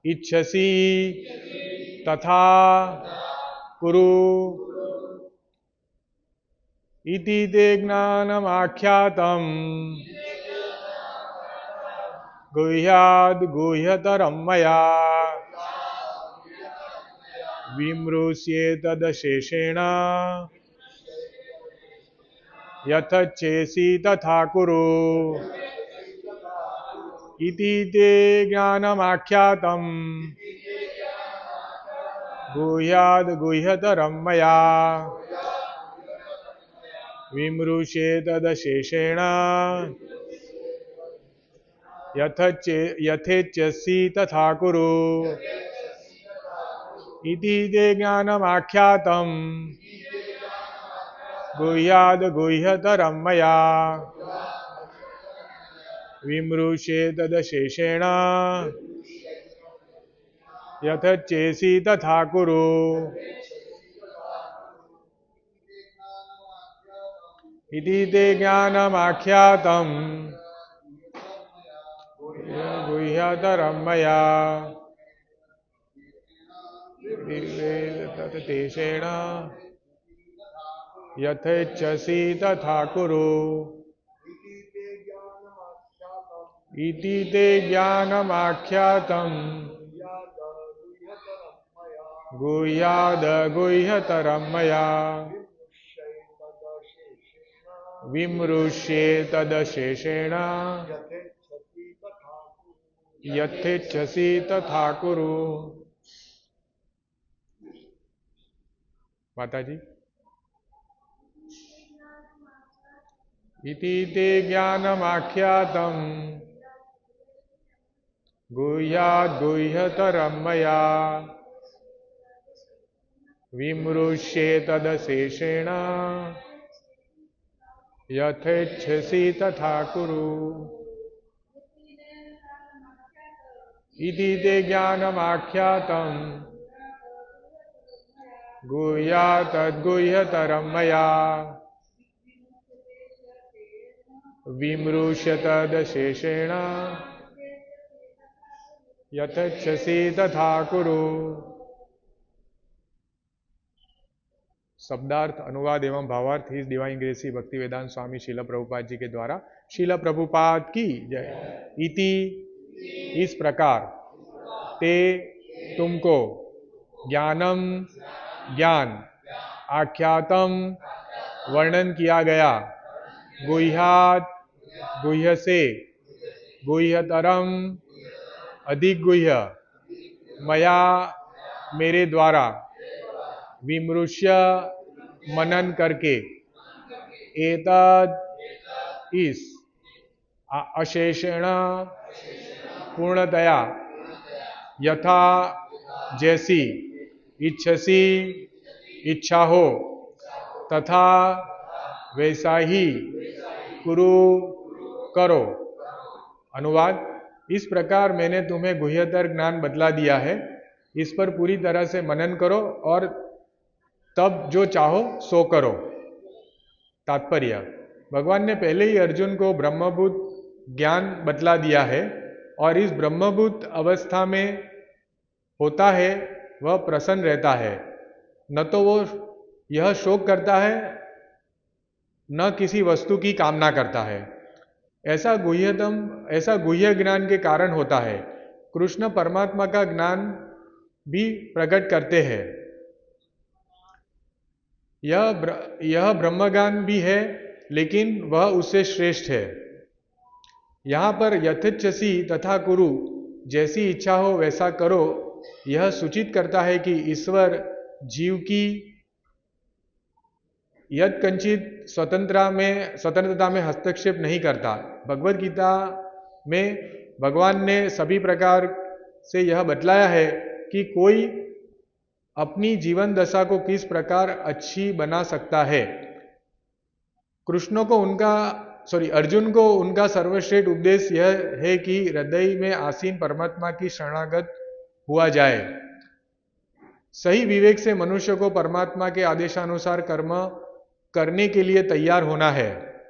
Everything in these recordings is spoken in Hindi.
इच्छसि तथा कुरु इति ते ज्ञानमाख्यातम् गुह्याद् गुह्यतरं मया विमृश्येतदशेषेण यथच्छेसि तथा कुरु इति ते ज्ञानमाख्यातम् गुह्याद् गुह्यतरं मया विमृश्येतदशेषेण यथेच्छसि तथा कुरु इति ते ज्ञानमाख्यातम् गुह्याद् गुह्यतरं मया विमृश्येतदशेषेण यथेच्छसि तथा कुरु इति ते ज्ञानमाख्यातम् गुह्यतरं मया तेषेण यथेच्छसि तथा कुरु इति ते ज्ञानमाख्यातम् गुह्याद् गुह्यतरं मया विमृश्येतदशेषेण यथेच्छसि तथा कुरु। माताजी इति ते ज्ञानमाख्यातम् गुह्याद् गुह्यतरं मया विमृश्येतदशेषेण यथेच्छसि तथा कुरु इति ते ज्ञानमाख्यातम् गुह्यात् गुह्यतरं मया विमृश्येतदशेषेण यथेच्छसि तथा कुरु। शब्दार्थ, अनुवाद एवं भावार्थ his divine grace Shri Bhaktivedanta Swami Shrila Prabhupada जी के द्वारा। शील प्रभुपाद की जय। इति इस प्रकार, ते तुमको, ज्ञानम ज्ञान, आख्यातम वर्णन किया गया, गुह्यात गुह्य से, गुह्यतरम अधिक गुह्य, मया मेरे द्वारा, विमृश्य मनन करके, एतद इस, अशेषेण पूर्णतया, यथा जैसी, इच्छसी इच्छा हो, तथा वैसा ही कुरु करो। अनुवाद, इस प्रकार मैंने तुम्हें गुह्यतर ज्ञान बतला दिया है, इस पर पूरी तरह से मनन करो और तब जो चाहो सो करो। तात्पर्य, भगवान ने पहले ही अर्जुन को ब्रह्मभूत ज्ञान बतला दिया है और इस ब्रह्मभूत अवस्था में होता है वह प्रसन्न रहता है, न तो वो यह शोक करता है न किसी वस्तु की कामना करता है। ऐसा गुह्य ज्ञान के कारण होता है। कृष्ण परमात्मा का ज्ञान भी प्रकट करते हैं। यह ब्रह्मज्ञान भी है, लेकिन वह उससे श्रेष्ठ है। यहाँ पर यथेच्छसि तथा कुरु, जैसी इच्छा हो वैसा करो, यह सूचित करता है कि ईश्वर जीव की यत्कंचित स्वतंत्रता में हस्तक्षेप नहीं करता। भगवद गीता में भगवान ने सभी प्रकार से यह बतलाया है कि कोई अपनी जीवन दशा को किस प्रकार अच्छी बना सकता है। अर्जुन को उनका सर्वश्रेष्ठ उपदेश यह है कि हृदय में आसीन परमात्मा की शरणागत हुआ जाए। सही विवेक से मनुष्य को परमात्मा के आदेशानुसार कर्म करने के लिए तैयार होना है।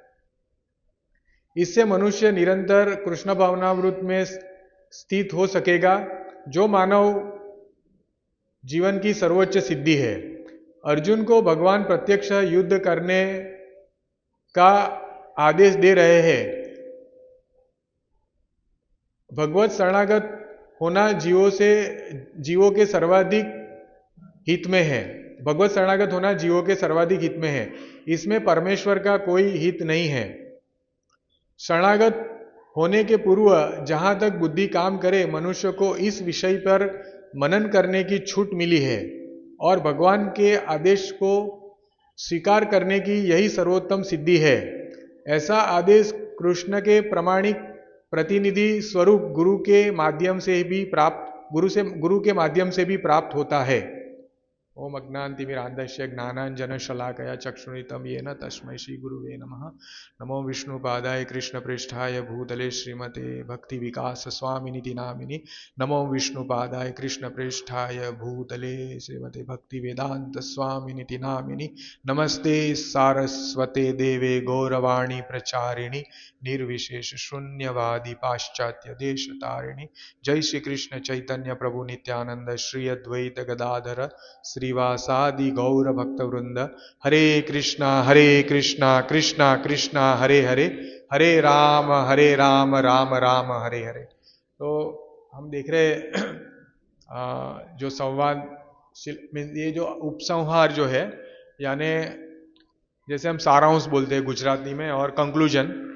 इससे मनुष्य निरंतर कृष्ण भावनावृत्त में स्थित हो सकेगा जो मानव जीवन की सर्वोच्च सिद्धि है, अर्जुन को भगवान प्रत्यक्ष युद्ध करने का आदेश दे रहे हैं। भगवत शरणागत होना जीवों के सर्वाधिक हित में है। भगवत शरणागत होना जीवों के सर्वाधिक हित में है। इसमें परमेश्वर का कोई हित नहीं है। शरणागत होने के पूर्व जहां तक बुद्धि काम करे, मनुष्य को इस विषय पर मनन करने की छूट मिली है और भगवान के आदेश को स्वीकार करने की यही सर्वोत्तम सिद्धि है। ऐसा आदेश कृष्ण के प्रमाणिक प्रतिनिधि स्वरूप गुरु के माध्यम से भी प्राप्त होता है। ओम अज्ञानतिमिरान्धस्य ज्ञानाञ्जनशलाकया चक्षुरुन्मिलितं येन तस्मै श्री गुरुवे नमः। नमो विष्णुपादाय कृष्णप्रेष्ठाय भूतले श्रीमते भक्ति विकास स्वामिनिति नामिनि। नमो विष्णुपादाय कृष्णप्रेष्ठाय भूतले श्रीमते भक्ति वेदांत स्वामिनिति नामिनि। नमस्ते सारस्वते देवे गौरवाणी प्रचारिणि निर्विशेष शून्यवादी पाश्चात्य देश तारिणी। जय श्री कृष्ण चैतन्य प्रभु नित्यानंद श्री अद्वैत गदाधर श्रीवासादि गौर भक्त वृंद। हरे कृष्णा कृष्णा कृष्णा हरे हरे, हरे राम राम राम हरे हरे। तो हम देख रहे जो संवाद, ये जो उपसंहार जो है, यानी जैसे हम सारांश बोलते हैं गुजराती में और कंक्लूजन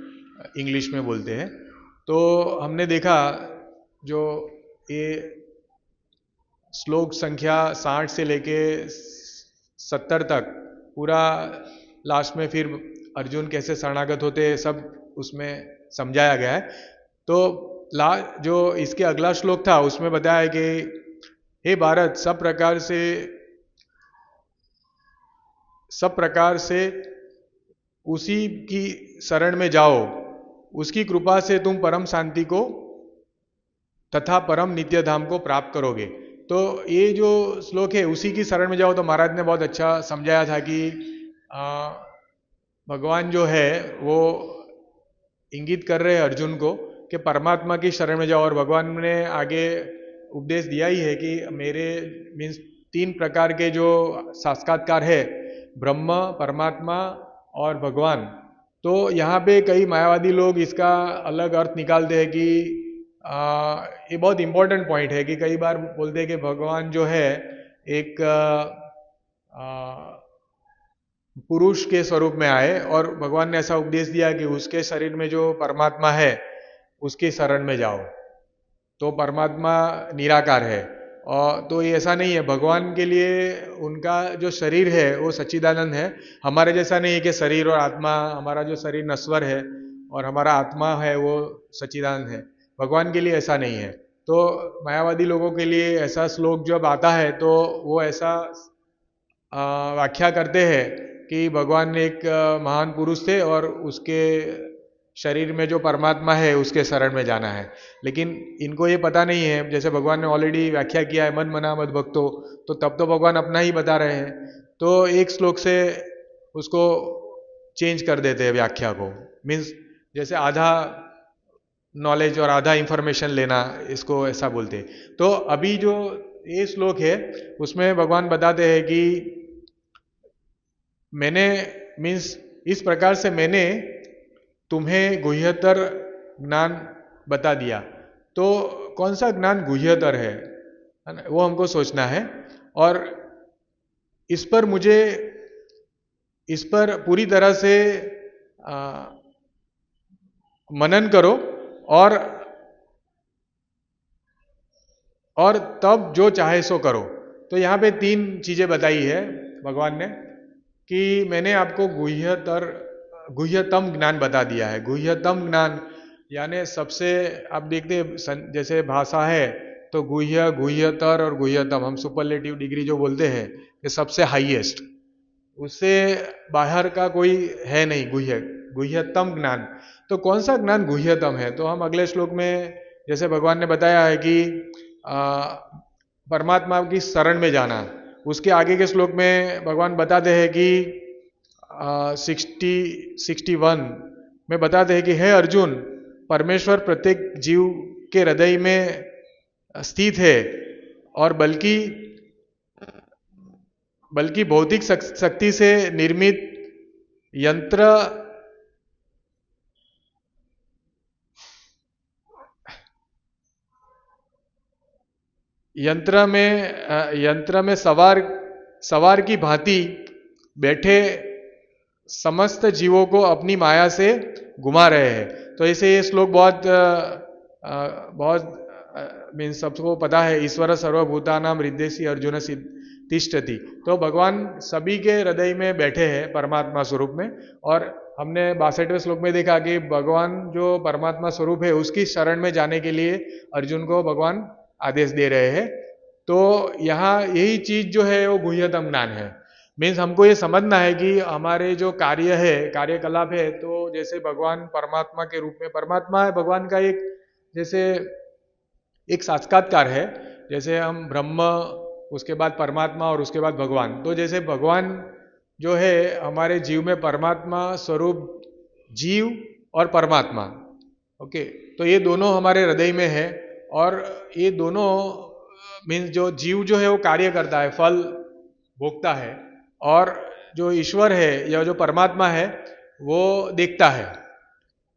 इंग्लिश में बोलते हैं। तो हमने देखा जो ये श्लोक संख्या 60 से लेके 70 तक पूरा लास्ट में फिर अर्जुन कैसे शरणागत होते हैं सब उसमें समझाया गया है। तो जो इसके अगला श्लोक था उसमें बताया है कि हे भारत, सब प्रकार से उसी की शरण में जाओ, उसकी कृपा से तुम परम शांति को तथा परम नित्य धाम को प्राप्त करोगे। तो ये जो श्लोक है उसी की शरण में जाओ, तो महाराज ने बहुत अच्छा समझाया था कि भगवान जो है वो इंगित कर रहे हैं अर्जुन को कि परमात्मा की शरण में जाओ। और भगवान ने आगे उपदेश दिया ही है कि मेरे मीन्स 3 प्रकार के जो साक्षात्कार है, ब्रह्म, परमात्मा और भगवान। तो यहाँ पे कई मायावादी लोग इसका अलग अर्थ निकालते हैं कि ये बहुत इंपॉर्टेंट पॉइंट है कि कई बार बोलते हैं कि भगवान जो है एक पुरुष के स्वरूप में आए और भगवान ने ऐसा उपदेश दिया कि उसके शरीर में जो परमात्मा है उसके शरण में जाओ। तो परमात्मा निराकार है, और तो ये ऐसा नहीं है। भगवान के लिए उनका जो शरीर है वो सच्चिदानंद है। हमारे जैसा नहीं है कि शरीर और आत्मा, हमारा जो शरीर नश्वर है और हमारा आत्मा है वो सच्चिदानंद है। भगवान के लिए ऐसा नहीं है। तो मायावादी लोगों के लिए ऐसा श्लोक जब आता है तो वो ऐसा व्याख्या करते हैं कि भगवान एक महान पुरुष थे और उसके शरीर में जो परमात्मा है उसके शरण में जाना है। लेकिन इनको ये पता नहीं है, जैसे भगवान ने ऑलरेडी व्याख्या किया है मन मना मद भक्तो, तो तब तो भगवान अपना ही बता रहे हैं। तो एक श्लोक से उसको चेंज कर देते हैं व्याख्या को, मीन्स जैसे आधा नॉलेज और आधा इंफॉर्मेशन लेना, इसको ऐसा बोलते हैं। तो अभी जो ये श्लोक है उसमें भगवान बताते हैं कि मैंने मीन्स इस प्रकार से मैंने तुम्हें गुह्यतर ज्ञान बता दिया। तो कौन सा ज्ञान गुह्यतर है वो हमको सोचना है, और इस पर पूरी तरह से मनन करो और तब जो चाहे सो करो। तो यहाँ पे 3 चीजें बताई है भगवान ने कि मैंने आपको गुह्यतम ज्ञान बता दिया है। गुह्यतम ज्ञान यानी सबसे, आप देखते हैं जैसे भाषा है तो गुह्य, गुह्यतर और गुह्यतम, हम सुपरलेटिव डिग्री जो बोलते हैं कि सबसे हाईएस्ट, उससे बाहर का कोई है नहीं गुह्यतम ज्ञान। तो कौन सा ज्ञान गुह्यतम है? तो हम अगले श्लोक में जैसे भगवान ने बताया है कि परमात्मा की शरण में जाना। उसके आगे के श्लोक में भगवान बताते हैं कि 61 में बताते हैं कि हे अर्जुन, परमेश्वर प्रत्येक जीव के हृदय में स्थित है और बल्कि भौतिक शक्ति से निर्मित यंत्र यंत्र में सवार की भांति बैठे समस्त जीवों को अपनी माया से घुमा रहे हैं। तो ऐसे ये श्लोक बहुत मीन्स सबको पता है, ईश्वर सर्वभूतानां हृदयसि अर्जुन तिष्ठति। तो भगवान सभी के हृदय में बैठे हैं परमात्मा स्वरूप में। और हमने 62वें श्लोक में देखा कि भगवान जो परमात्मा स्वरूप है उसकी शरण में जाने के लिए अर्जुन को भगवान आदेश दे रहे हैं। तो यहाँ यही चीज जो है वो गुह्यतम ज्ञान है। मीन्स हमको ये समझना है कि हमारे जो कार्य है, कार्यकलाप है, तो जैसे भगवान परमात्मा के रूप में, परमात्मा है भगवान का एक जैसे एक साक्षात्कार है। जैसे हम ब्रह्म, उसके बाद परमात्मा और उसके बाद भगवान। तो जैसे भगवान जो है हमारे जीव में परमात्मा स्वरूप जीव और परमात्मा, ओके, तो ये दोनों हमारे हृदय में है। और ये दोनों मीन्स जो जीव जो है वो कार्य करता है, फल भोगता है, और जो ईश्वर है या जो परमात्मा है वो देखता है।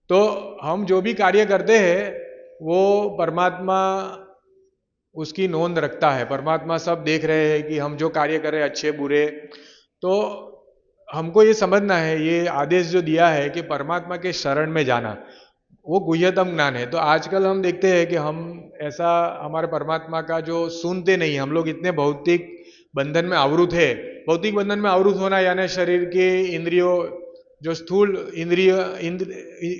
तो हम जो भी कार्य करते हैं वो परमात्मा उसकी नोंद रखता है। परमात्मा सब देख रहे हैं कि हम जो कार्य कर रहे हैं अच्छे बुरे। तो हमको ये समझना है, ये आदेश जो दिया है कि परमात्मा के शरण में जाना, वो गुह्यतम ज्ञान है। तो आजकल हम देखते हैं कि हम ऐसा हमारे परमात्मा का जो सुनते नहीं, हम लोग इतने भौतिक बंधन में आवृत है। भौतिक बंधन में आवृत होना यानी शरीर के इंद्रियों, जो स्थूल इंद्रिय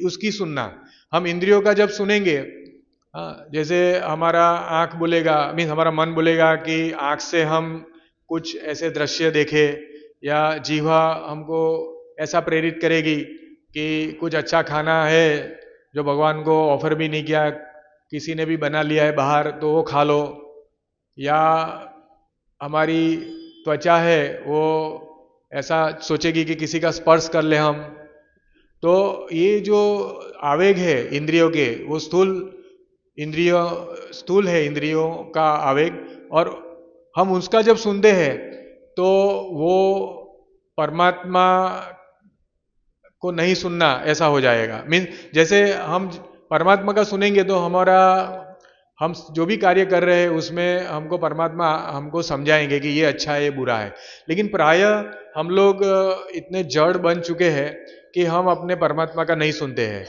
उसकी सुनना। हम इंद्रियों का जब सुनेंगे, जैसे हमारा आंख बोलेगा, मीन्स हमारा मन बोलेगा कि आंख से हम कुछ ऐसे दृश्य देखे, या जीवा हमको ऐसा प्रेरित करेगी कि कुछ अच्छा खाना है जो भगवान को ऑफर भी नहीं किया, किसी ने भी बना लिया है बाहर, तो वो खा लो। या हमारी त्वचा है वो ऐसा सोचेगी कि किसी का स्पर्श कर ले हम। तो ये जो आवेग है इंद्रियों के, वो स्थूल है इंद्रियों का आवेग। और हम उसका जब सुनते हैं तो वो परमात्मा को नहीं सुनना ऐसा हो जाएगा। मीन्स जैसे हम परमात्मा का सुनेंगे तो हम जो भी कार्य कर रहे हैं उसमें हमको परमात्मा हमको समझाएंगे कि ये अच्छा है ये बुरा है। लेकिन प्राय हम लोग इतने जड़ बन चुके हैं कि हम अपने परमात्मा का नहीं सुनते हैं।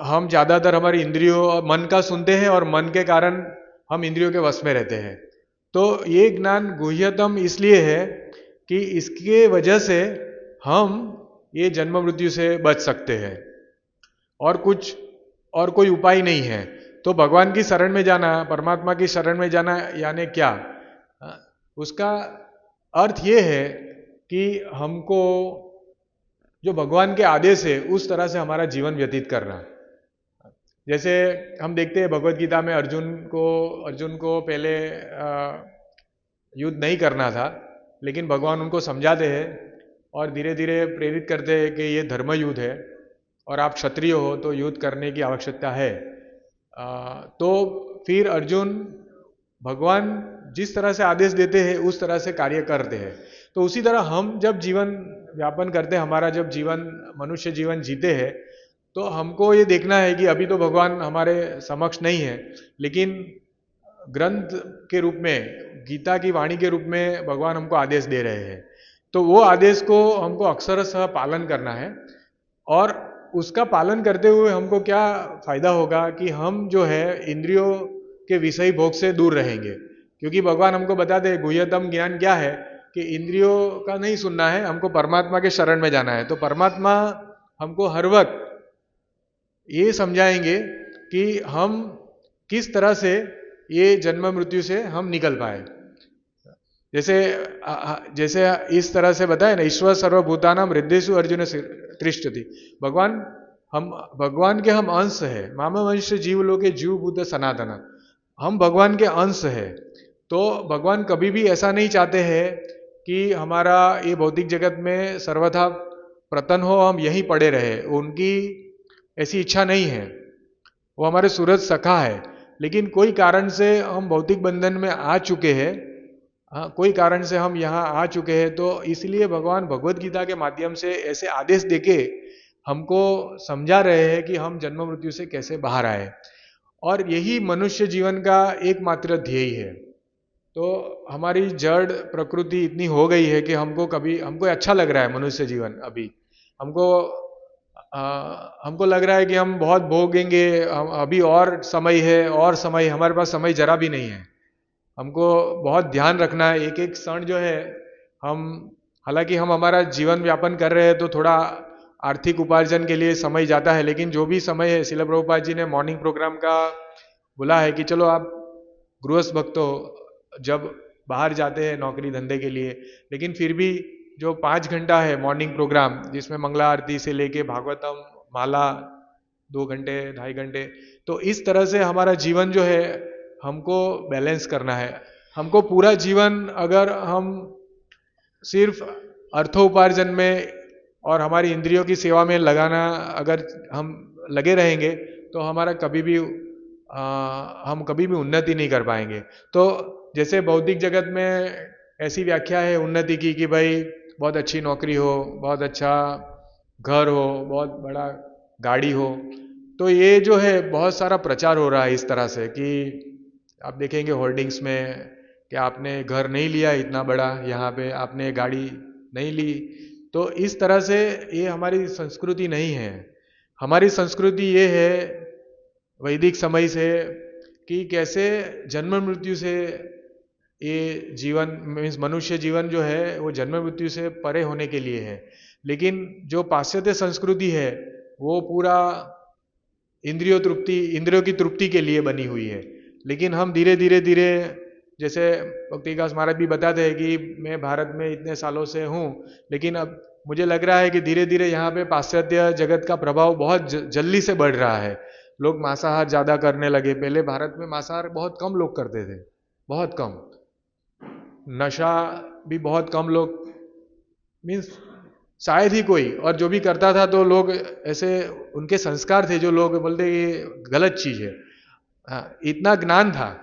हम ज़्यादातर हमारी इंद्रियों मन का सुनते हैं और मन के कारण हम इंद्रियों के वश में रहते हैं। तो ये ज्ञान गुह्यतम इसलिए है कि इसके वजह से हम ये जन्म मृत्यु से बच सकते हैं, और कोई उपाय नहीं है। तो भगवान की शरण में जाना, परमात्मा की शरण में जाना यानी क्या? उसका अर्थ ये है कि हमको जो भगवान के आदेश है उस तरह से हमारा जीवन व्यतीत करना। जैसे हम देखते हैं भगवत गीता में अर्जुन को पहले युद्ध नहीं करना था, लेकिन भगवान उनको समझाते हैं और धीरे धीरे प्रेरित करते हैं कि ये धर्म युद्ध है और आप क्षत्रिय हो तो युद्ध करने की आवश्यकता है। तो फिर अर्जुन भगवान जिस तरह से आदेश देते हैं उस तरह से कार्य करते हैं। तो उसी तरह हम जब जीवन व्यापन करते हैं, हमारा जब मनुष्य जीवन जीते हैं, तो हमको ये देखना है कि अभी तो भगवान हमारे समक्ष नहीं है, लेकिन ग्रंथ के रूप में, गीता की वाणी के रूप में भगवान हमको आदेश दे रहे हैं। तो वो आदेश को हमको अक्षरशः पालन करना है। और उसका पालन करते हुए हमको क्या फायदा होगा कि हम जो है इंद्रियों के विषय भोग से दूर रहेंगे। क्योंकि भगवान हमको बताते हैं गुह्यतम ज्ञान क्या है, कि इंद्रियों का नहीं सुनना है, हमको परमात्मा के शरण में जाना है। तो परमात्मा हमको हर वक्त ये समझाएंगे कि हम किस तरह से ये जन्म मृत्यु से हम निकल पाए। जैसे इस तरह से बताए ना, ईश्वर सर्वभूतानां हृदयेषु अर्जुन तिष्ठति। भगवान के हम अंश है। मामवंश जीवलोके जीवभूत सनातन, हम भगवान के अंश है। तो भगवान कभी भी ऐसा नहीं चाहते हैं कि हमारा ये भौतिक जगत में सर्वथा पतन हो, हम यहीं पड़े रहे। उनकी ऐसी इच्छा नहीं है। वो हमारे सूरज सखा है। लेकिन कोई कारण से हम भौतिक बंधन में आ चुके हैं, हाँ, कोई कारण से हम यहाँ आ चुके हैं, तो इसलिए भगवान भगवत गीता के माध्यम से ऐसे आदेश देके हमको समझा रहे हैं कि हम जन्म मृत्यु से कैसे बाहर आए, और यही मनुष्य जीवन का एकमात्र ध्येय है। तो हमारी जड़ प्रकृति इतनी हो गई है कि हमको अच्छा लग रहा है मनुष्य जीवन। अभी हमको हमको लग रहा है कि हम बहुत भोगेंगे, अभी और समय है, और समय, हमारे पास समय जरा भी नहीं है। हमको बहुत ध्यान रखना है एक एक क्षण जो है। हम हालांकि हम हमारा जीवन व्यापन कर रहे हैं तो थोड़ा आर्थिक उपार्जन के लिए समय जाता है, लेकिन जो भी समय है, श्रील प्रभुपाद जी ने मॉर्निंग प्रोग्राम का बोला है कि चलो आप गृहस्थ भक्त हो, जब बाहर जाते हैं नौकरी धंधे के लिए, लेकिन फिर भी जो 5 घंटा है मॉर्निंग प्रोग्राम, जिसमें मंगला आरती से लेके भागवतम माला 2 घंटे 2.5 घंटे, तो इस तरह से हमारा जीवन जो है हमको बैलेंस करना है। हमको पूरा जीवन अगर हम सिर्फ अर्थोपार्जन में और हमारी इंद्रियों की सेवा में लगाना, अगर हम लगे रहेंगे तो हम कभी भी उन्नति नहीं कर पाएंगे। तो जैसे भौतिक जगत में ऐसी व्याख्या है उन्नति की कि भाई बहुत अच्छी नौकरी हो, बहुत अच्छा घर हो, बहुत बड़ा गाड़ी हो, तो ये जो है बहुत सारा प्रचार हो रहा है इस तरह से कि आप देखेंगे होर्डिंग्स में कि आपने घर नहीं लिया इतना बड़ा, यहाँ पे आपने गाड़ी नहीं ली। तो इस तरह से ये हमारी संस्कृति नहीं है। हमारी संस्कृति ये है वैदिक समय से कि कैसे जन्म मृत्यु से ये जीवन मीन्स मनुष्य जीवन जो है वो जन्म मृत्यु से परे होने के लिए है। लेकिन जो पाश्चात्य संस्कृति है वो पूरा इंद्रियों की तृप्ति के लिए बनी हुई है। लेकिन हम धीरे धीरे धीरे, जैसे भक्ति विकास महाराज भी बताते हैं कि मैं भारत में इतने सालों से हूँ, लेकिन अब मुझे लग रहा है कि धीरे धीरे यहाँ पे पाश्चात्य जगत का प्रभाव बहुत जल्दी से बढ़ रहा है। लोग मांसाहार ज्यादा करने लगे। पहले भारत में मांसाहार बहुत कम लोग करते थे, बहुत कम। नशा भी बहुत कम लोग, मीन्स शायद ही कोई, और जो भी करता था तो लोग ऐसे, उनके संस्कार थे जो लोग बोलते ये गलत चीज है। इतना ज्ञान था।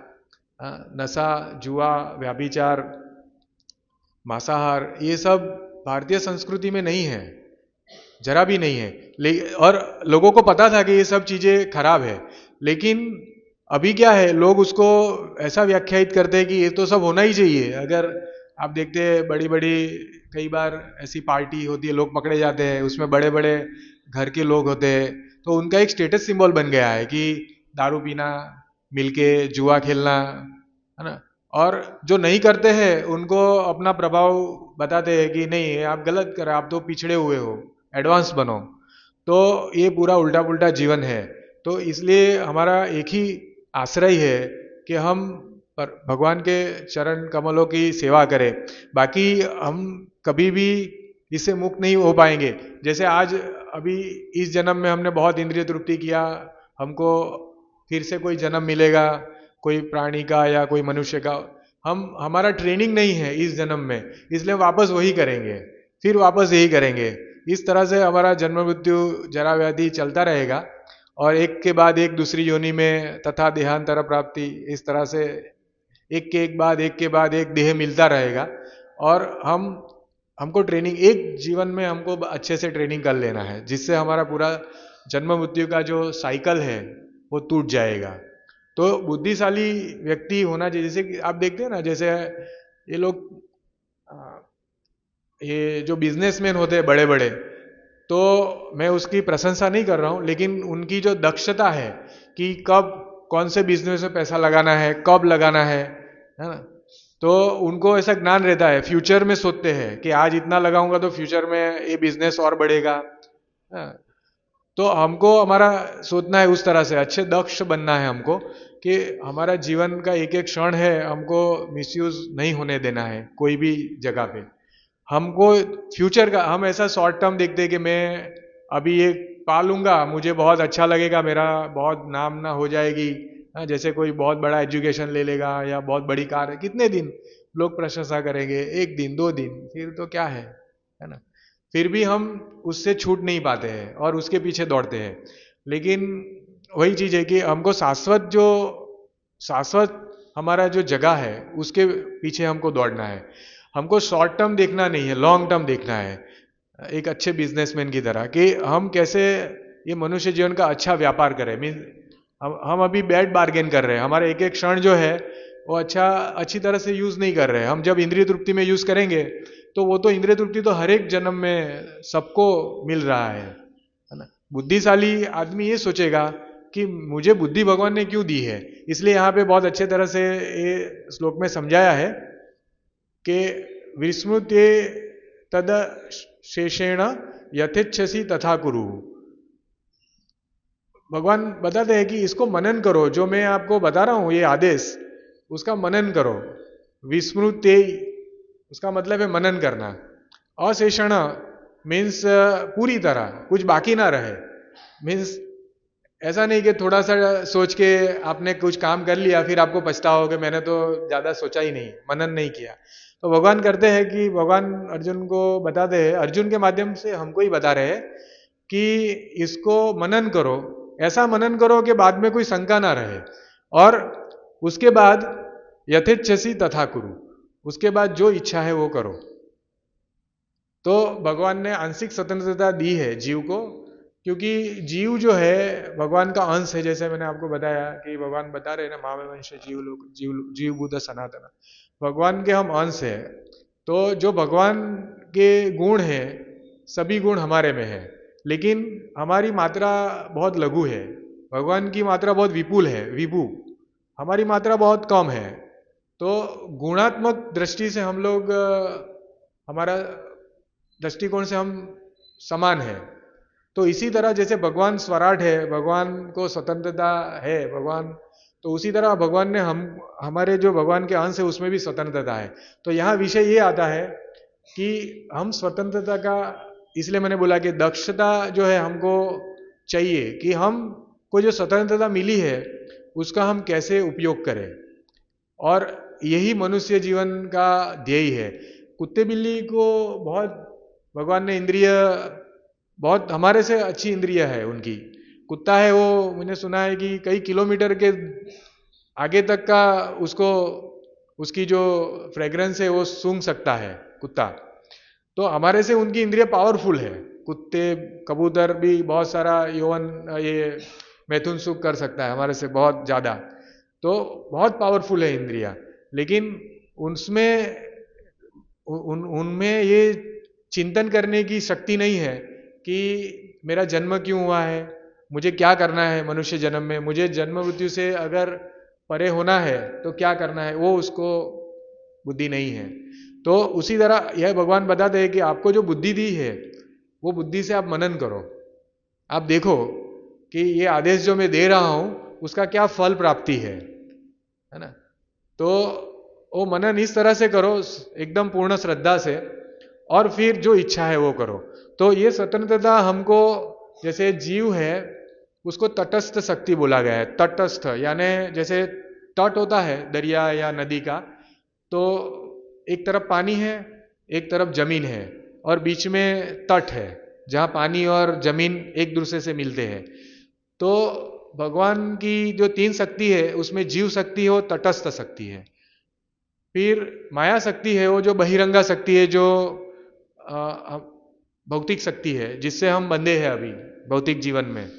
नशा, जुआ, व्याभिचार, मांसाहार, ये सब भारतीय संस्कृति में नहीं है, जरा भी नहीं है। और लोगों को पता था कि ये सब चीजें खराब है, लेकिन अभी क्या है, लोग उसको ऐसा व्याख्यायित करते हैं कि ये तो सब होना ही चाहिए। अगर आप देखते हैं बड़ी बड़ी कई बार ऐसी पार्टी होती है, लोग पकड़े जाते हैं, उसमें बड़े बड़े घर के लोग होते हैं, तो उनका एक स्टेटस सिंबल बन गया है कि दारू पीना, मिलके जुआ खेलना, है ना। और जो नहीं करते हैं उनको अपना प्रभाव बताते हैं कि नहीं आप गलत कर रहे, आप तो पिछड़े हुए हो, एडवांस बनो। तो ये पूरा उल्टा पुल्टा जीवन है। तो इसलिए हमारा एक ही आश्रय है कि हम भगवान के चरण कमलों की सेवा करें। बाकी हम कभी भी इससे मुक्त नहीं हो पाएंगे। जैसे आज अभी इस जन्म में हमने बहुत इंद्रिय तृप्ति किया, हमको फिर से कोई जन्म मिलेगा, कोई प्राणी का या कोई मनुष्य का, हमारा ट्रेनिंग नहीं है इस जन्म में, इसलिए वापस वही करेंगे, फिर वापस यही करेंगे। इस तरह से हमारा जन्म मृत्यु जरा व्याधि चलता रहेगा, और एक के बाद एक दूसरी योनि में तथा देहांतर प्राप्ति, इस तरह से एक के बाद एक देह मिलता रहेगा। और हमको ट्रेनिंग एक जीवन में हमको अच्छे से ट्रेनिंग कर लेना है, जिससे हमारा पूरा जन्म मृत्यु का जो साइकिल है वो टूट जाएगा। तो बुद्धिशाली व्यक्ति होना चाहिए। जैसे कि आप देखते हैं ना, जैसे ये लोग ये जो बिजनेसमैन होते हैं बड़े बड़े, तो मैं उसकी प्रशंसा नहीं कर रहा हूं, लेकिन उनकी जो दक्षता है कि कब कौन से बिजनेस में पैसा लगाना है, कब लगाना है ना, तो उनको ऐसा ज्ञान रहता है। फ्यूचर में सोचते हैं कि आज इतना लगाऊंगा तो फ्यूचर में ये बिजनेस और बढ़ेगा। तो हमको हमारा सोचना है उस तरह से, अच्छे दक्ष बनना है हमको, कि हमारा जीवन का एक एक क्षण है, हमको मिसयूज नहीं होने देना है कोई भी जगह पे। हमको फ्यूचर का, हम ऐसा शॉर्ट टर्म देखते हैं कि मैं अभी ये पा लूंगा, मुझे बहुत अच्छा लगेगा, मेरा बहुत नाम ना हो जाएगी। जैसे कोई बहुत बड़ा एजुकेशन ले लेगा या बहुत बड़ी कार है, कितने दिन लोग प्रशंसा करेंगे, 1 दिन 2 दिन, फिर तो क्या है ना। फिर भी हम उससे छूट नहीं पाते हैं और उसके पीछे दौड़ते हैं। लेकिन वही चीज है कि हमको शाश्वत जो शाश्वत हमारा जो जगह है उसके पीछे हमको दौड़ना है। हमको शॉर्ट टर्म देखना नहीं है, लॉन्ग टर्म देखना है, एक अच्छे बिजनेसमैन की तरह कि हम कैसे ये मनुष्य जीवन का अच्छा व्यापार करें। मीन हम अभी बैड बार्गेन कर रहे हैं, हमारा एक एक क्षण जो है वो अच्छी तरह से यूज नहीं कर रहे हैं। हम जब इंद्रिय तृप्ति में यूज करेंगे तो वो तो इंद्रिय तृप्ति तो हर एक जन्म में सबको मिल रहा है ना। बुद्धिशाली आदमी ये सोचेगा कि मुझे बुद्धि भगवान ने क्यों दी है। इसलिए यहाँ पे बहुत अच्छे तरह से ये श्लोक में समझाया है कि विस्मृते तद शेषेण यथेच्छसी तथा कुरु। भगवान बताते हैं कि इसको मनन करो, जो मैं आपको बता रहा हूं ये आदेश, उसका मनन करो। विस्मृते उसका मतलब है मनन करना। अशेषण मीन्स पूरी तरह, कुछ बाकी ना रहे। मीन्स ऐसा नहीं कि थोड़ा सा सोच के आपने कुछ काम कर लिया फिर आपको पछताओ कि मैंने तो ज्यादा सोचा ही नहीं, मनन नहीं किया। तो भगवान करते हैं कि भगवान अर्जुन को बताते हैं, अर्जुन के माध्यम से हमको ही बता रहे हैं कि इसको मनन करो, ऐसा मनन करो कि बाद में कोई शंका ना रहे। और उसके बाद यथेच्छसी तथा कुरु, उसके बाद जो इच्छा है वो करो। तो भगवान ने आंशिक स्वतंत्रता दी है जीव को, क्योंकि जीव जो है भगवान का अंश है। जैसे मैंने आपको बताया कि भगवान बता रहे हैं ना, मामे वंश जीव लोग जीव बुद्ध सनातन, भगवान के हम अंश है। तो जो भगवान के गुण हैं सभी गुण हमारे में है, लेकिन हमारी मात्रा बहुत लघु है। भगवान की मात्रा बहुत विपुल है, विभु, हमारी मात्रा बहुत कम है। तो गुणात्मक दृष्टि से हम लोग, हमारा दृष्टिकोण से हम समान है। तो इसी तरह जैसे भगवान स्वराट है, भगवान को स्वतंत्रता है भगवान, तो उसी तरह भगवान ने हमारे जो भगवान के अंश है उसमें भी स्वतंत्रता है। तो यहाँ विषय ये आता है कि हम स्वतंत्रता का, इसलिए मैंने बोला कि दक्षता जो है हमको चाहिए कि हमको जो स्वतंत्रता मिली है उसका हम कैसे उपयोग करें। और यही मनुष्य जीवन का ध्येय है। कुत्ते बिल्ली को बहुत भगवान ने इंद्रिय, बहुत हमारे से अच्छी इंद्रिय है उनकी। कुत्ता है वो, मैंने सुना है कि कई किलोमीटर के आगे तक का उसको, उसकी जो फ्रेग्रेंस है वो सूंघ सकता है कुत्ता। तो हमारे से उनकी इंद्रिय पावरफुल है। कुत्ते कबूतर भी बहुत सारा यौवन ये मैथुन सुख कर सकता है हमारे से बहुत ज्यादा। तो बहुत पावरफुल है इंद्रिया, लेकिन उसमें उनमें ये चिंतन करने की शक्ति नहीं है कि मेरा जन्म क्यों हुआ है, मुझे क्या करना है मनुष्य जन्म में, मुझे जन्म मृत्यु से अगर परे होना है तो क्या करना है, वो उसको बुद्धि नहीं है। तो उसी तरह यह भगवान बताते हैं कि आपको जो बुद्धि दी है वो बुद्धि से आप मनन करो। आप देखो कि ये आदेश जो मैं दे रहा हूं उसका क्या फल प्राप्ति है ना। तो वो मनन इस तरह से करो एकदम पूर्ण श्रद्धा से, और फिर जो इच्छा है वो करो। तो ये स्वतंत्रता हमको, जैसे जीव है उसको तटस्थ शक्ति बोला गया है। तटस्थ यानी जैसे तट होता है दरिया या नदी का, तो एक तरफ पानी है एक तरफ जमीन है और बीच में तट है जहां पानी और जमीन एक दूसरे से मिलते हैं। तो भगवान की जो तीन शक्ति है उसमें जीव शक्ति है वो तटस्थ शक्ति है। फिर माया शक्ति है वो जो बहिरंगा शक्ति है, जो भौतिक शक्ति है जिससे हम बंधे हैं अभी भौतिक जीवन में।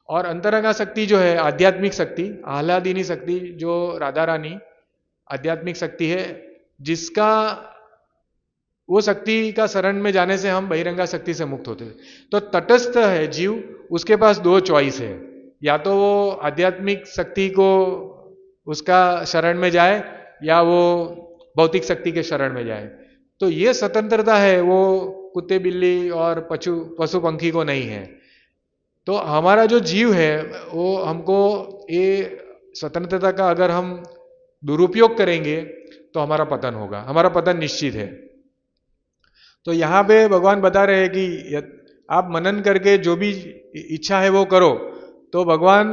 और अंतरंगा शक्ति जो है आध्यात्मिक शक्ति, आह्लादिनी शक्ति जो राधा रानी आध्यात्मिक शक्ति है, जिसका वो शक्ति का शरण में जाने से हम बहिरंगा शक्ति से मुक्त होते हैं। तो तटस्थ है जीव, उसके पास दो चॉइस है, या तो वो आध्यात्मिक शक्ति को उसका शरण में जाए या वो भौतिक शक्ति के शरण में जाए। तो ये स्वतंत्रता है वो कुत्ते बिल्ली और पशु पंखी को नहीं है। तो हमारा जो जीव है वो हमको ये स्वतंत्रता का अगर हम दुरुपयोग करेंगे तो हमारा पतन होगा, हमारा पतन निश्चित है। तो यहां पे भगवान बता रहे हैं कि आप मनन करके जो भी इच्छा है वो करो। तो भगवान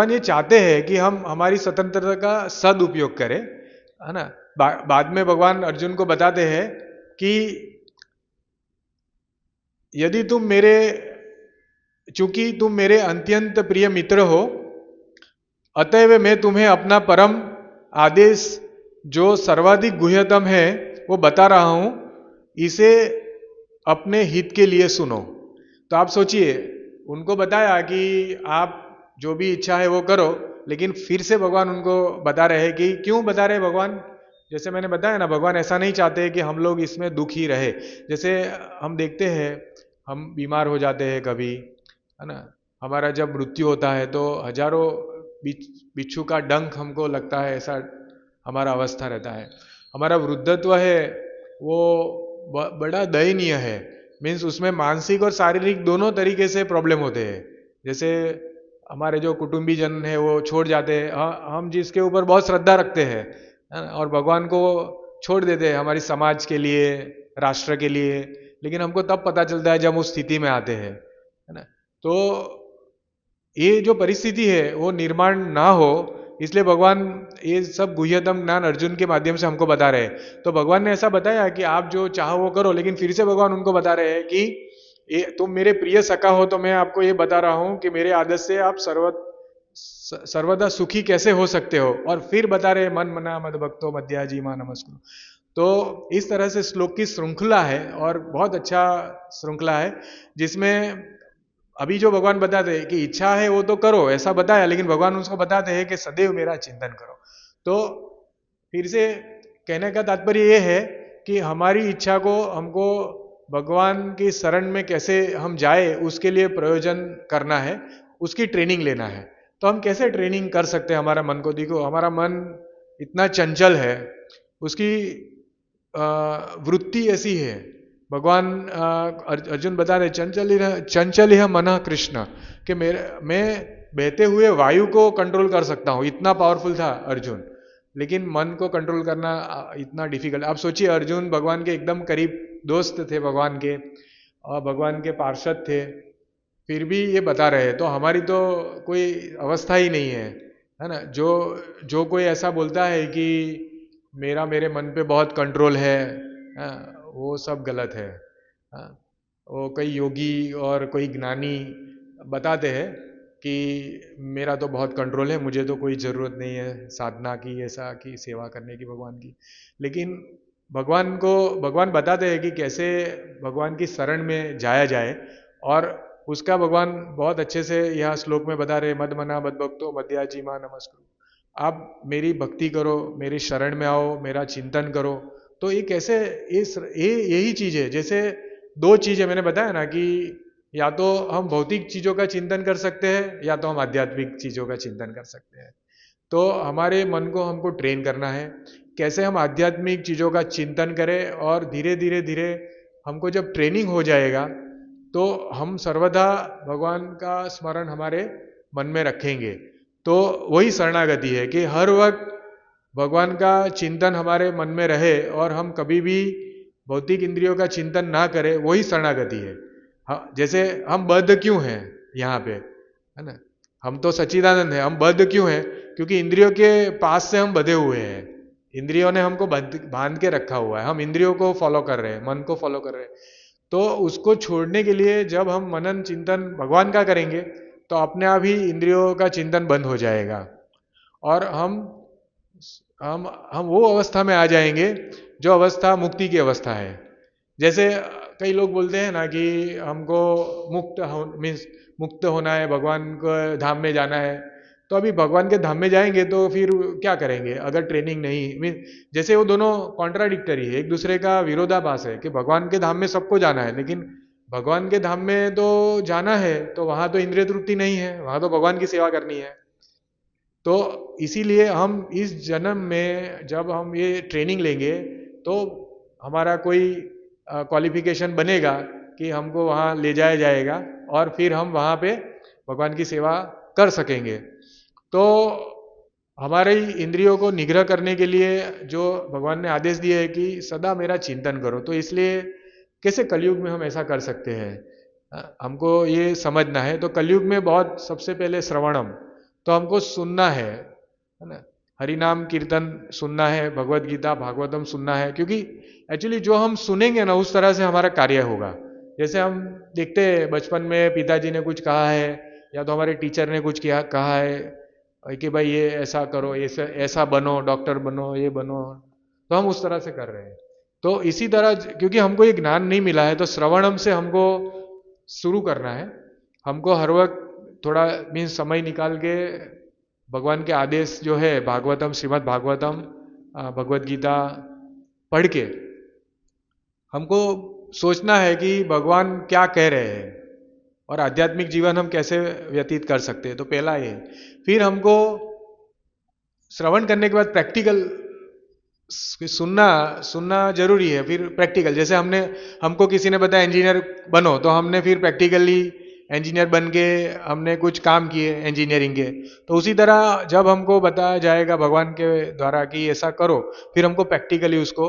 ये चाहते हैं कि हम हमारी स्वतंत्रता का सदुपयोग करें, है ना। बाद में भगवान अर्जुन को बताते हैं कि यदि चूंकि तुम मेरे अत्यंत प्रिय मित्र हो, अतएव मैं तुम्हें अपना परम आदेश जो सर्वाधिक गुह्यतम है वो बता रहा हूं, इसे अपने हित के लिए सुनो। तो आप सोचिए, उनको बताया कि आप जो भी इच्छा है वो करो, लेकिन फिर से भगवान उनको बता रहे हैं कि क्यों बता रहे भगवान। जैसे मैंने बताया ना, भगवान ऐसा नहीं चाहते कि हम लोग इसमें दुखी रहे। जैसे हम देखते हैं, हम बीमार हो जाते हैं कभी, है ना, हमारा जब मृत्यु होता है तो हजारों बिच्छू का डंक हमको लगता है, ऐसा हमारा अवस्था रहता है। हमारा वृद्धत्व है वो बड़ा दयनीय है। मीन्स उसमें मानसिक और शारीरिक दोनों तरीके से प्रॉब्लम होते हैं। जैसे हमारे जो कुटुंबी जन है वो छोड़ जाते हैं, हम जिसके ऊपर बहुत श्रद्धा रखते हैं, है ना, और भगवान को छोड़ देते हैं हमारी समाज के लिए, राष्ट्र के लिए। लेकिन हमको तब पता चलता है जब उस स्थिति में आते हैं, है ना। तो ये जो परिस्थिति है वो निर्माण ना हो, इसलिए भगवान ये सब गुह्यतम ज्ञान अर्जुन के माध्यम से हमको बता रहे हैं। तो भगवान ने ऐसा बताया कि आप जो चाहो वो करो, लेकिन फिर से भगवान उनको बता रहे हैं कि ये तुम मेरे प्रिय सखा हो, तो मैं आपको ये बता रहा हूं कि मेरे आदत से आप सर्वदा सुखी कैसे हो सकते हो। और फिर बता रहे मन मना मद भक्तो मध्याजी मां नमस्कुरु। तो इस तरह से श्लोक की श्रृंखला है और बहुत अच्छा श्रृंखला है, जिसमें अभी जो भगवान बताते हैं कि इच्छा है वो तो करो ऐसा बताया, लेकिन भगवान उसको बताते हैं कि सदैव मेरा चिंतन करो। तो फिर से कहने का तात्पर्य ये है कि हमारी इच्छा को हमको भगवान की शरण में कैसे हम जाए उसके लिए प्रयोजन करना है, उसकी ट्रेनिंग लेना है। तो हम कैसे ट्रेनिंग कर सकते हैं हमारा मन को। देखो, हमारा मन इतना चंचल है, उसकी वृत्ति ऐसी है। भगवान अर्जुन बता रहे चंचल यह मन कृष्ण, कि मैं बहते हुए वायु को कंट्रोल कर सकता हूं, इतना पावरफुल था अर्जुन। लेकिन मन को कंट्रोल करना इतना डिफिकल्ट। आप सोचिए, अर्जुन भगवान के एकदम करीब दोस्त थे भगवान के, और भगवान के पार्षद थे, फिर भी ये बता रहे हैं। तो हमारी तो कोई अवस्था ही नहीं है ना। जो जो कोई ऐसा बोलता है कि मेरे मन पे बहुत कंट्रोल है, वो सब गलत है। वो कई योगी और कोई ज्ञानी बताते हैं कि मेरा तो बहुत कंट्रोल है, मुझे तो कोई ज़रूरत नहीं है साधना की, ऐसा की सेवा करने की भगवान की। लेकिन भगवान बताते हैं कि कैसे भगवान की शरण में जाया जाए, और उसका भगवान बहुत अच्छे से यह श्लोक में बता रहे, मद मना मद भक्तो मध्याजी मां नमस्कुरु। आप मेरी भक्ति करो, मेरी शरण में आओ, मेरा चिंतन करो। तो ये कैसे, यही चीज है। जैसे दो चीजें मैंने बताया ना, कि या तो हम भौतिक चीजों का चिंतन कर सकते हैं, या तो हम आध्यात्मिक चीजों का चिंतन कर सकते हैं। तो हमारे मन को हमको ट्रेन करना है, कैसे हम आध्यात्मिक चीजों का चिंतन करें, और धीरे धीरे धीरे हमको जब ट्रेनिंग हो जाएगा तो हम सर्वदा भगवान का स्मरण हमारे मन में रखेंगे। तो वही शरणागति है कि हर वक्त भगवान का चिंतन हमारे मन में रहे, और हम कभी भी भौतिक इंद्रियों का चिंतन ना करें, वही शरणागति है। जैसे हम बद्ध क्यों हैं यहाँ पे, है ना, हम तो सच्चिदानंद है, हम बद्ध क्यों हैं? क्योंकि इंद्रियों के पास से हम बंधे हुए हैं। इंद्रियों ने हमको बांध के रखा हुआ है, हम इंद्रियों को फॉलो कर रहे हैं, मन को फॉलो कर रहे हैं। तो उसको छोड़ने के लिए जब हम मनन चिंतन भगवान का करेंगे, तो अपने आप ही इंद्रियों का चिंतन बंद हो जाएगा, और हम वो अवस्था में आ जाएंगे जो अवस्था मुक्ति की अवस्था है। जैसे कई लोग बोलते हैं ना कि हमको मुक्त होना है, भगवान को धाम में जाना है। तो अभी भगवान के धाम में जाएंगे तो फिर क्या करेंगे अगर ट्रेनिंग नहीं, मीन जैसे वो दोनों कॉन्ट्राडिक्टरी है, एक दूसरे का विरोधाभास है। कि भगवान के धाम में सबको जाना है, लेकिन भगवान के धाम में तो जाना है तो वहां तो इंद्रिय तृप्ति नहीं है, वहां तो भगवान की सेवा करनी है। तो इसीलिए हम इस जन्म में जब हम ये ट्रेनिंग लेंगे तो हमारा कोई क्वालिफिकेशन बनेगा कि हमको वहाँ ले जाया जाएगा, और फिर हम वहाँ पे भगवान की सेवा कर सकेंगे। तो हमारे इंद्रियों को निग्रह करने के लिए जो भगवान ने आदेश दिए है कि सदा मेरा चिंतन करो, तो इसलिए कैसे कलयुग में हम ऐसा कर सकते हैं, हमको ये समझना है। तो कलयुग में बहुत सबसे पहले श्रवणम, तो हमको सुनना है ना, हरि नाम कीर्तन सुनना है, भगवत गीता भागवतम सुनना है। क्योंकि एक्चुअली जो हम सुनेंगे ना उस तरह से हमारा कार्य होगा। जैसे हम देखते हैं बचपन में पिताजी ने कुछ कहा है, या तो हमारे टीचर ने कुछ कहा है, कि भाई ये ऐसा करो, ऐसा ऐसा बनो, डॉक्टर बनो, ये बनो, तो हम उस तरह से कर रहे हैं। तो इसी तरह क्योंकि हमको ये ज्ञान नहीं मिला है, तो श्रवणम से हमको शुरू करना है। हमको हर वक्त थोड़ा मीन्स समय निकाल के भगवान के आदेश जो है भागवतम, श्रीमद् भागवतम, भगवत गीता पढ़ के हमको सोचना है कि भगवान क्या कह रहे हैं और आध्यात्मिक जीवन हम कैसे व्यतीत कर सकते हैं। तो पहला ये। फिर हमको श्रवण करने के बाद प्रैक्टिकल सुनना सुनना जरूरी है। फिर प्रैक्टिकल, जैसे हमको किसी ने बताया इंजीनियर बनो, तो हमने फिर प्रैक्टिकली इंजीनियर बन के हमने कुछ काम किए इंजीनियरिंग के। तो उसी तरह जब हमको बताया जाएगा भगवान के द्वारा कि ऐसा करो, फिर हमको प्रैक्टिकली उसको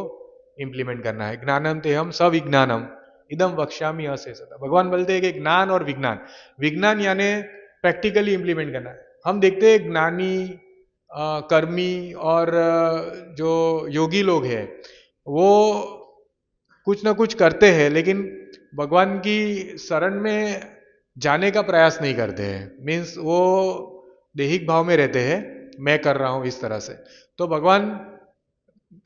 इंप्लीमेंट करना है। ज्ञानम ते हम सविज्ञानम इदम वक्ष्यामि अशेषतः। भगवान बोलते हैं कि ज्ञान और विज्ञान, विज्ञान यानी प्रैक्टिकली इंप्लीमेंट करना है। हम देखते हैं ज्ञानी, कर्मी और जो योगी लोग हैं वो कुछ ना कुछ करते हैं, लेकिन भगवान की शरण में जाने का प्रयास नहीं करते हैं। मीन्स वो दैहिक भाव में रहते हैं, मैं कर रहा हूं इस तरह से। तो भगवान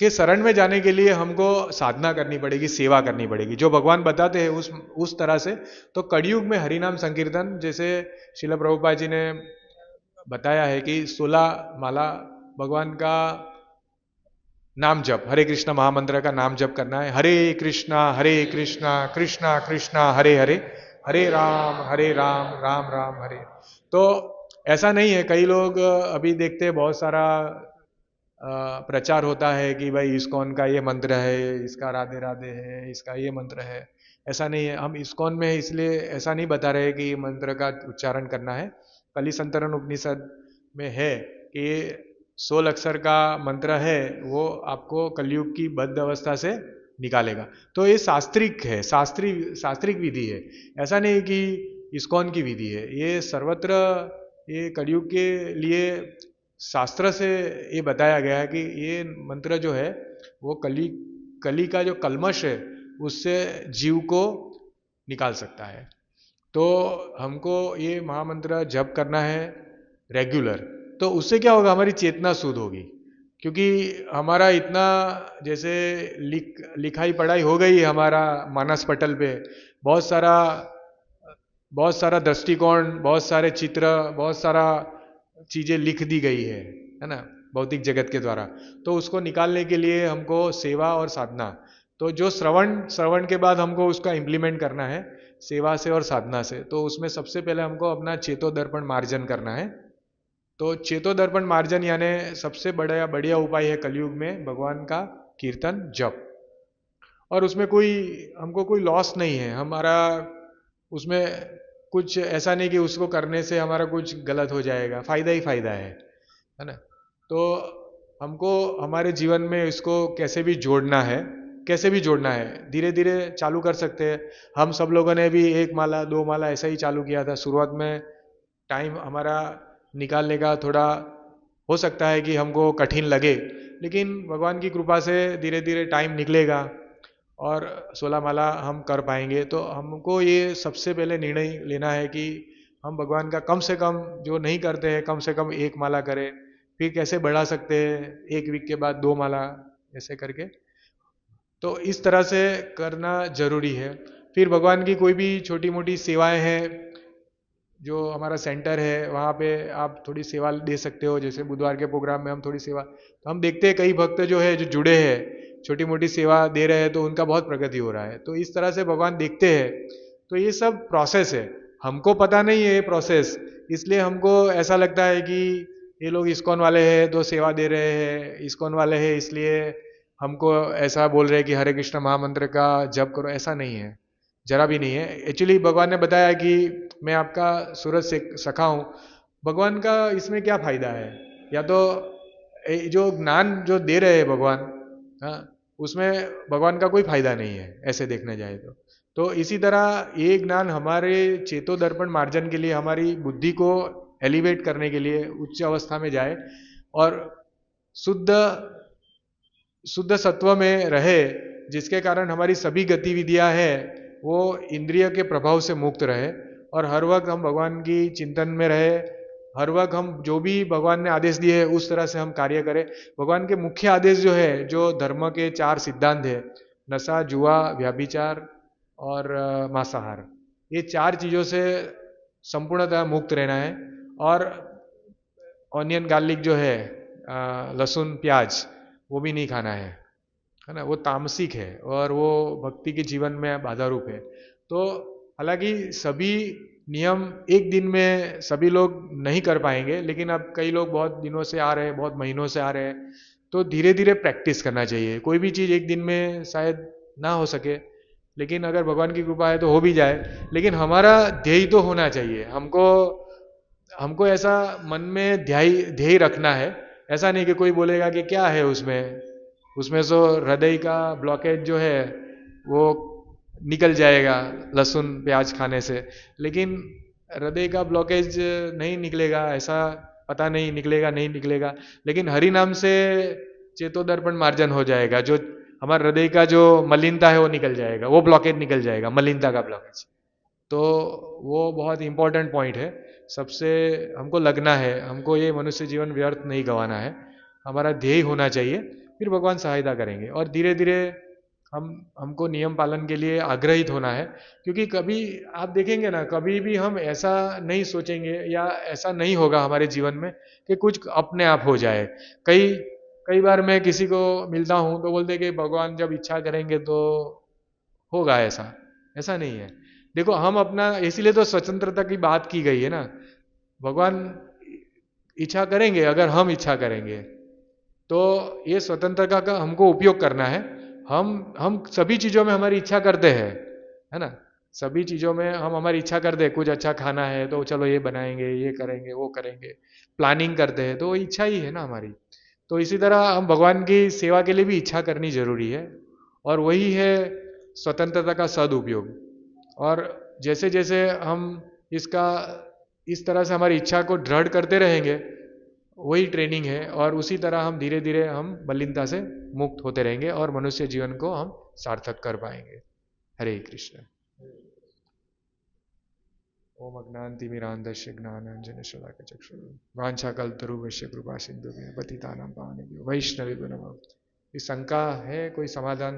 के शरण में जाने के लिए हमको साधना करनी पड़ेगी, सेवा करनी पड़ेगी, जो भगवान बताते हैं उस तरह से। तो कलयुग में हरिनाम संकीर्तन, जैसे श्रील प्रभुपाद जी ने बताया है कि 16 माला भगवान का नाम जप, हरे कृष्णा महामंत्र का नाम जप करना है। हरे कृष्णा कृष्णा कृष्णा हरे हरे, हरे राम राम राम हरे। तो ऐसा नहीं है, कई लोग अभी देखते हैं बहुत सारा प्रचार होता है कि भाई इस्कॉन का ये मंत्र है, इसका राधे राधे है, इसका ये मंत्र है। ऐसा नहीं है। हम इस्कॉन में इसलिए ऐसा नहीं बता रहे कि ये मंत्र का उच्चारण करना है। कली संतरण उपनिषद में है कि ये 16 अक्षर का मंत्र है, वो आपको कलयुग की बद्ध अवस्था से निकालेगा। तो ये शास्त्रिक है, शास्त्रिक विधि है। ऐसा नहीं कि इस्कॉन की विधि है। ये सर्वत्र ये कलयुग के लिए शास्त्र से ये बताया गया है कि ये मंत्र जो है वो कली का जो कल्मश है उससे जीव को निकाल सकता है। तो हमको ये महामंत्र जप करना है रेगुलर। तो उससे क्या होगा, हमारी चेतना शुद्ध होगी। क्योंकि हमारा इतना जैसे लिखाई पढ़ाई हो गई है हमारा मानस पटल पे, बहुत सारा दृष्टिकोण, बहुत सारे चित्र, बहुत सारा चीजें लिख दी गई है ना, भौतिक जगत के द्वारा। तो उसको निकालने के लिए हमको सेवा और साधना, तो जो श्रवण के बाद हमको उसका इंप्लीमेंट करना है सेवा से और साधना से। तो उसमें सबसे पहले हमको अपना चेतो दर्पण मार्जन करना है। तो चेतो दर्पण मार्जन यानी सबसे बढ़िया उपाय है कलयुग में भगवान का कीर्तन जप। और उसमें हमको कोई लॉस नहीं है हमारा, उसमें कुछ ऐसा नहीं कि उसको करने से हमारा कुछ गलत हो जाएगा, फायदा ही फायदा है ना। तो हमको हमारे जीवन में इसको कैसे भी जोड़ना है, धीरे धीरे चालू कर सकते हैं। हम सब लोगों ने भी 1 माला 2 माला ऐसा ही चालू किया था शुरुआत में। टाइम हमारा निकालने का थोड़ा हो सकता है कि हमको कठिन लगे, लेकिन भगवान की कृपा से धीरे धीरे टाइम निकलेगा और 16 माला हम कर पाएंगे। तो हमको ये सबसे पहले निर्णय लेना है कि हम भगवान का कम से कम, जो नहीं करते हैं, कम से कम 1 माला करें। फिर कैसे बढ़ा सकते हैं, 1 वीक के बाद 2 माला ऐसे करके। तो इस तरह से करना जरूरी है। फिर भगवान की कोई भी छोटी मोटी सेवाएं हैं, जो हमारा सेंटर है वहाँ पे आप थोड़ी सेवा दे सकते हो। जैसे बुधवार के प्रोग्राम में हम थोड़ी सेवा, तो हम देखते हैं कई भक्त जो है जो जुड़े हैं छोटी मोटी सेवा दे रहे हैं, तो उनका बहुत प्रगति हो रहा है। तो इस तरह से भगवान देखते हैं। तो ये सब प्रोसेस है, हमको पता नहीं है ये प्रोसेस, इसलिए हमको ऐसा लगता है कि ये लोग इस्कॉन वाले हैं तो सेवा दे रहे हैं, इस्कॉन वाले हैं इसलिए हमको ऐसा बोल रहे हैं कि हरे कृष्ण महामंत्र का जप करो। ऐसा नहीं है, जरा भी नहीं है। एक्चुअली भगवान ने बताया कि मैं आपका सूरज से सखा हूं। भगवान का इसमें क्या फायदा है, या तो जो ज्ञान जो दे रहे हैं भगवान, हाँ, उसमें भगवान का कोई फायदा नहीं है ऐसे देखने जाए तो इसी तरह ये ज्ञान हमारे चेतो दर्पण मार्जन के लिए, हमारी बुद्धि को एलिवेट करने के लिए उच्च अवस्था में जाए और शुद्ध सत्व में रहे, जिसके कारण हमारी सभी गतिविधियां हैं वो इंद्रिय के प्रभाव से मुक्त रहे और हर वक्त हम भगवान की चिंतन में रहे हर वक्त हम जो भी भगवान ने आदेश दिए है उस तरह से हम कार्य करें। भगवान के मुख्य आदेश जो है, जो धर्म के 4 सिद्धांत है, नशा, जुआ, व्यभिचार और मांसाहार, ये 4 चीजों से संपूर्णतः मुक्त रहना है। और ऑनियन गार्लिक जो है, लहसुन प्याज, वो भी नहीं खाना है ना। वो तामसिक है और वो भक्ति के जीवन में बाधा रूप है। तो हालांकि सभी नियम एक दिन में सभी लोग नहीं कर पाएंगे, लेकिन अब कई लोग बहुत दिनों से आ रहे हैं, बहुत महीनों से आ रहे हैं, तो धीरे धीरे प्रैक्टिस करना चाहिए। कोई भी चीज़ एक दिन में शायद ना हो सके, लेकिन अगर भगवान की कृपा है तो हो भी जाए। लेकिन हमारा ध्येय तो होना चाहिए। हमको हमको ऐसा मन में ध्येय ध्येय रखना है। ऐसा नहीं कि कोई बोलेगा कि क्या है उसमें, उसमें तो हृदय का ब्लॉकेज जो है वो निकल जाएगा लहसुन प्याज खाने से। लेकिन हृदय का ब्लॉकेज नहीं निकलेगा, ऐसा पता नहीं निकलेगा नहीं निकलेगा, लेकिन हरि नाम से चेतोदर्पण मार्जन हो जाएगा। जो हमारे हृदय का जो मलिनता है वो निकल जाएगा, वो ब्लॉकेज निकल जाएगा, मलिनता का ब्लॉकेज। तो वो बहुत इंपॉर्टेंट पॉइंट है। सबसे हमको लगना है, हमको ये मनुष्य जीवन व्यर्थ नहीं गंवाना है, हमारा ध्येय होना चाहिए, फिर भगवान सहायता करेंगे। और धीरे धीरे हमको नियम पालन के लिए आग्रहित होना है। क्योंकि कभी आप देखेंगे ना, कभी भी हम ऐसा नहीं सोचेंगे या ऐसा नहीं होगा हमारे जीवन में कि कुछ अपने आप हो जाए। कई कई बार मैं किसी को मिलता हूं तो बोलते कि भगवान जब इच्छा करेंगे तो होगा ऐसा। ऐसा नहीं है। देखो हम अपना, इसीलिए तो स्वतंत्रता की बात की गई है ना। भगवान इच्छा करेंगे, अगर हम इच्छा करेंगे तो ये स्वतंत्रता का हमको उपयोग करना है। हम सभी चीजों में हमारी इच्छा करते हैं, है ना। सभी चीजों में हम हमारी इच्छा करते हैं। कुछ अच्छा खाना है तो चलो ये बनाएंगे, ये करेंगे, वो करेंगे, प्लानिंग करते हैं, तो वो इच्छा ही है ना हमारी। तो इसी तरह हम भगवान की सेवा के लिए भी इच्छा करनी जरूरी है, और वही है स्वतंत्रता का सदुपयोग। और जैसे जैसे हम इसका इस तरह से हमारी इच्छा को दृढ़ करते रहेंगे, वही ट्रेनिंग है, और उसी तरह हम धीरे धीरे हम मलिनता से मुक्त होते रहेंगे और मनुष्य जीवन को हम सार्थक कर पाएंगे। हरे कृष्ण। ओम अज्ञानतिमिरान्धस्य ज्ञानाञ्जनशलाकचक्षुः वाञ्छाकल्पतरुभ्यश्च कृपा सिन्धुभ्यः पतितानां पावनेभ्यो वैष्णवेभ्यो नमः। इस शंका है कोई समाधान?